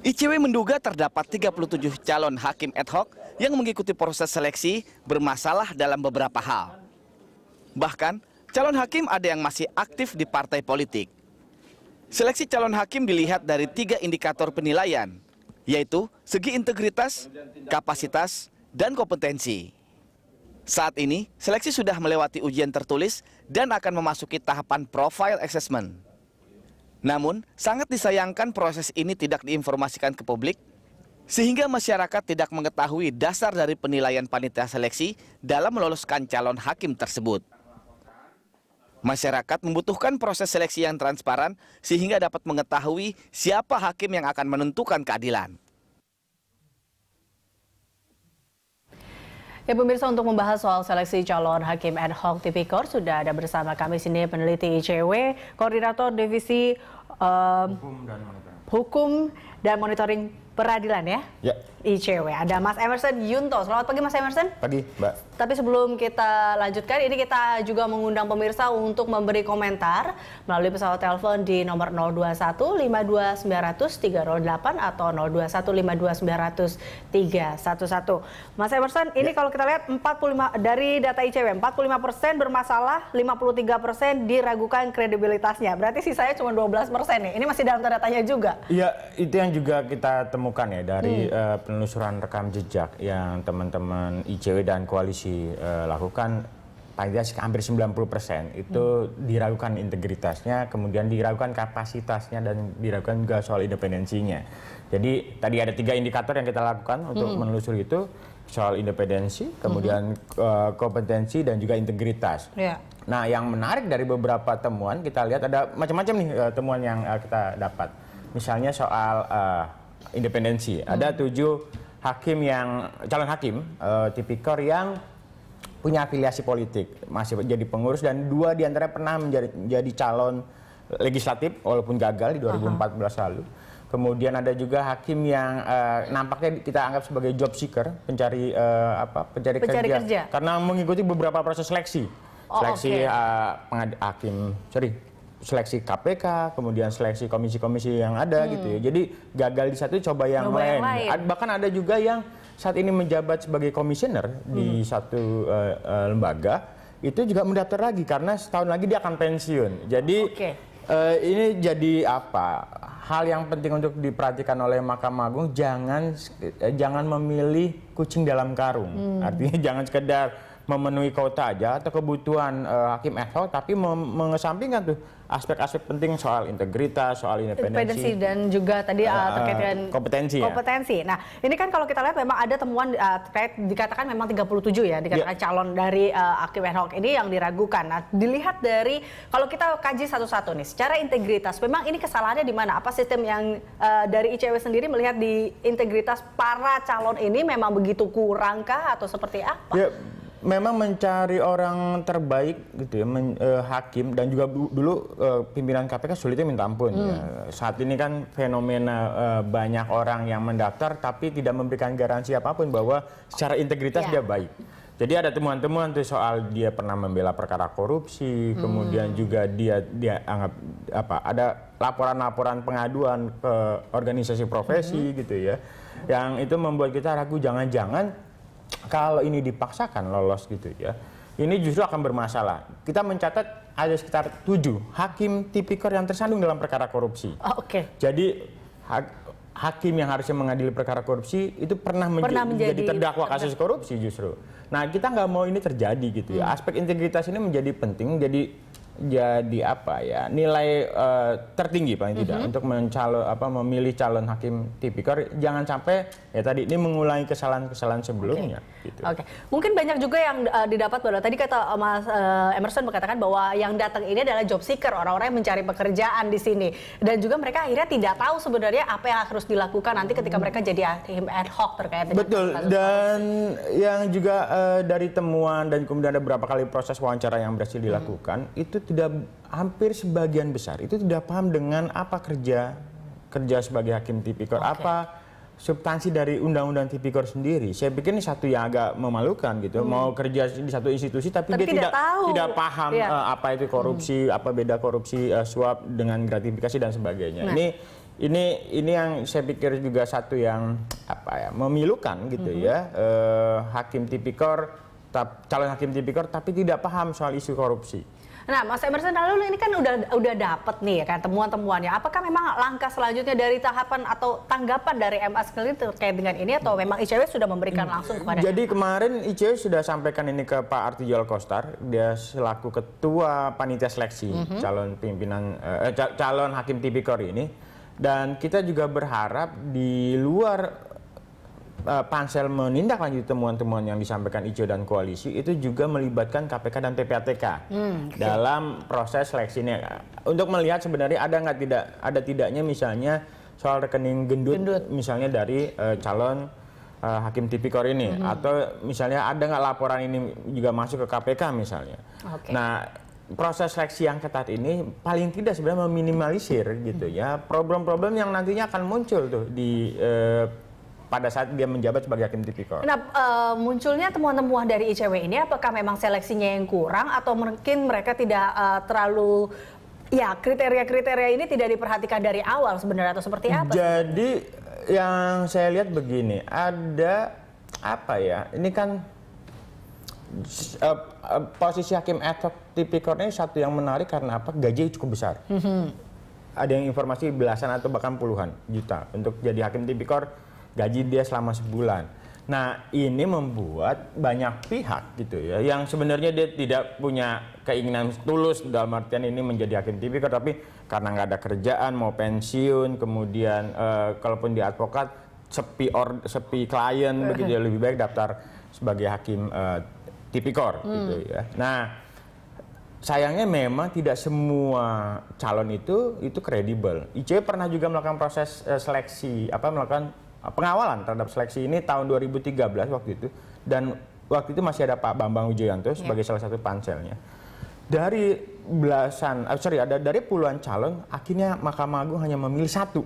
ICW menduga terdapat 37 calon hakim ad hoc yang mengikuti proses seleksi bermasalah dalam beberapa hal. Bahkan, calon hakim ada yang masih aktif di partai politik. Seleksi calon hakim dilihat dari 3 indikator penilaian, yaitu segi integritas, kapasitas, dan kompetensi. Saat ini, seleksi sudah melewati ujian tertulis dan akan memasuki tahapan profile assessment. Namun, sangat disayangkan proses ini tidak diinformasikan ke publik, sehingga masyarakat tidak mengetahui dasar dari penilaian panitia seleksi dalam meloloskan calon hakim tersebut. Masyarakat membutuhkan proses seleksi yang transparan sehingga dapat mengetahui siapa hakim yang akan menentukan keadilan. Ya pemirsa, untuk membahas soal seleksi calon hakim ad hoc tipikor sudah ada bersama kami sini peneliti ICW, Koordinator Divisi Hukum dan Monitoring Peradilan ya? ICW. Ada Mas Emerson Yunto. Selamat pagi Mas Emerson. Pagi Mbak. Tapi sebelum kita lanjutkan, ini kita juga mengundang pemirsa untuk memberi komentar melalui pesawat telepon di nomor 021 52 900 308 atau 021 52 900 311. Mas Emerson, ini kalau kita lihat 45 dari data ICW, 45% bermasalah, 53% diragukan kredibilitasnya. Berarti sisanya cuma 12% nih. Ini masih dalam tanda tanya juga. Iya, itu yang juga kita temukan ya dari penelusuran rekam jejak yang teman-teman ICW dan koalisi lakukan. Paling hampir 90% itu diragukan integritasnya, kemudian diragukan kapasitasnya, dan diragukan juga soal independensinya. Jadi tadi ada 3 indikator yang kita lakukan untuk menelusuri itu, soal independensi, kemudian kompetensi, dan juga integritas. Nah, yang menarik dari beberapa temuan, kita lihat ada macam-macam nih temuan yang kita dapat. Misalnya soal independensi, ada 7 hakim yang calon hakim tipikor yang punya afiliasi politik, masih jadi pengurus, dan 2 diantara pernah menjadi calon legislatif walaupun gagal di 2014 lalu. Kemudian ada juga hakim yang nampaknya kita anggap sebagai job seeker, pencari kerja, karena mengikuti beberapa proses seleksi, seleksi KPK, kemudian seleksi komisi-komisi yang ada gitu ya. Jadi gagal di satu, coba yang lain. Bahkan ada juga yang saat ini menjabat sebagai komisioner di satu lembaga, itu juga mendaftar lagi karena setahun lagi dia akan pensiun. Jadi ini jadi hal yang penting untuk diperhatikan oleh Mahkamah Agung, jangan memilih kucing dalam karung. Artinya jangan sekedar memenuhi kuota aja atau kebutuhan hakim ad hoc, tapi mengesampingkan tuh aspek-aspek penting soal integritas, soal independensi, dan juga tadi terkait dengan kompetensi. Nah, ini kan kalau kita lihat memang ada temuan terkait, dikatakan memang 37 ya, dikatakan calon dari hakim ad hoc ini yang diragukan. Nah, dilihat dari, kalau kita kaji satu-satu nih, secara integritas, memang ini kesalahannya di mana? Apa sistem yang dari ICW sendiri melihat di integritas para calon ini memang begitu kurangkah atau seperti apa? Ya, memang mencari orang terbaik gitu ya, hakim, dan juga dulu pimpinan KPK sulitnya minta ampun. Ya. Saat ini kan fenomena banyak orang yang mendaftar tapi tidak memberikan garansi apapun bahwa secara integritas dia baik. Jadi ada temuan-temuan tuh soal dia pernah membela perkara korupsi, kemudian juga dia anggap ada laporan-laporan pengaduan ke organisasi profesi gitu ya, yang itu membuat kita ragu, jangan-jangan kalau ini dipaksakan lolos gitu ya, ini justru akan bermasalah. Kita mencatat ada sekitar 7 hakim tipikor yang tersandung dalam perkara korupsi. Jadi hakim yang harusnya mengadili perkara korupsi itu pernah menjadi terdakwa kasus korupsi justru. Nah, kita nggak mau ini terjadi gitu ya. Aspek integritas ini menjadi penting, jadi nilai tertinggi paling tidak untuk memilih calon hakim tipikor. Jangan sampai ya tadi ini mengulangi kesalahan-kesalahan sebelumnya. Gitu. Mungkin banyak juga yang didapat bahwa tadi kata Mas Emerson mengatakan bahwa yang datang ini adalah job seeker, orang-orang yang mencari pekerjaan di sini, dan juga mereka akhirnya tidak tahu sebenarnya apa yang harus dilakukan nanti ketika mereka jadi hakim ad hoc terkait dengan kasus. Dan yang juga dari temuan dan kemudian ada beberapa kali proses wawancara yang berhasil dilakukan, itu hampir sebagian besar itu tidak paham dengan apa kerja sebagai hakim tipikor, apa substansi dari undang-undang tipikor sendiri. Saya pikir ini satu yang agak memalukan gitu, mau kerja di satu institusi tapi dia tidak paham apa itu korupsi, apa beda korupsi, suap dengan gratifikasi dan sebagainya. ini yang saya pikir juga satu yang memilukan gitu ya, hakim tipikor, calon hakim tipikor tapi tidak paham soal isu korupsi. Nah, Mas Emerson, lalu ini kan udah dapat nih ya kan temuan-temuannya. Apakah memang langkah selanjutnya dari tahapan atau tanggapan dari MA sendiri terkait dengan ini, atau memang ICW sudah memberikan langsung kepada Jadi kemarin ICW sudah sampaikan ini ke Pak Artijol Kostar, dia selaku ketua panitia seleksi calon pimpinan calon hakim tipikor ini, dan kita juga berharap di luar pansel menindaklanjuti temuan-temuan yang disampaikan ICW dan koalisi itu juga melibatkan KPK dan PPATK dalam proses seleksi ini untuk melihat sebenarnya ada tidaknya misalnya soal rekening gendut. Misalnya dari calon hakim tipikor ini, atau misalnya ada nggak laporan ini juga masuk ke KPK misalnya. Nah, proses seleksi yang ketat ini paling tidak sebenarnya meminimalisir gitu ya problem-problem yang nantinya akan muncul tuh di pada saat dia menjabat sebagai hakim tipikor. Nah, munculnya temuan-temuan dari ICW ini, apakah memang seleksinya yang kurang atau mungkin mereka tidak terlalu, ya kriteria-kriteria ini tidak diperhatikan dari awal sebenarnya, atau seperti apa? Jadi yang saya lihat begini, ada ini kan posisi hakim ad hoc tipikor ini satu yang menarik karena gaji cukup besar. Ada yang informasi belasan atau bahkan puluhan juta untuk jadi hakim tipikor. Gaji dia selama sebulan. Nah, ini membuat banyak pihak gitu ya, yang sebenarnya dia tidak punya keinginan tulus dalam artian ini menjadi hakim tipikor, tapi karena nggak ada kerjaan, mau pensiun, kemudian kalaupun di advokat sepi klien, begitu ya, lebih baik daftar sebagai hakim tipikor gitu ya. Nah, sayangnya memang tidak semua calon itu kredibel. ICW pernah juga melakukan proses seleksi, melakukan pengawalan terhadap seleksi ini tahun 2013 waktu itu, dan waktu itu masih ada Pak Bambang Wijoyanto sebagai salah satu panselnya. Dari dari puluhan calon, akhirnya Mahkamah Agung hanya memilih satu,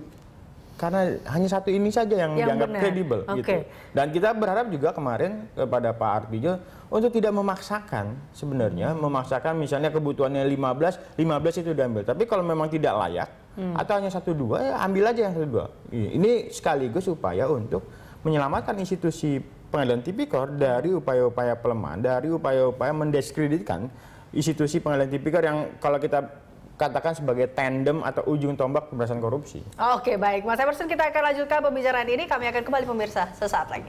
karena hanya satu ini saja yang dianggap kredibel gitu. Dan kita berharap juga kemarin kepada Pak Artijo untuk tidak memaksakan, sebenarnya memaksakan misalnya kebutuhannya 15 itu diambil, tapi kalau memang tidak layak atau hanya 1-2, ya ambil aja yang 1-2. Ini sekaligus upaya untuk menyelamatkan institusi pengadilan tipikor dari upaya-upaya pelemahan, dari upaya-upaya mendiskreditkan institusi pengadilan tipikor yang kalau kita katakan sebagai tandem atau ujung tombak pemberantasan korupsi. Oke, baik. Mas Emerson, kita akan lanjutkan pembicaraan ini. Kami akan kembali pemirsa sesaat lagi.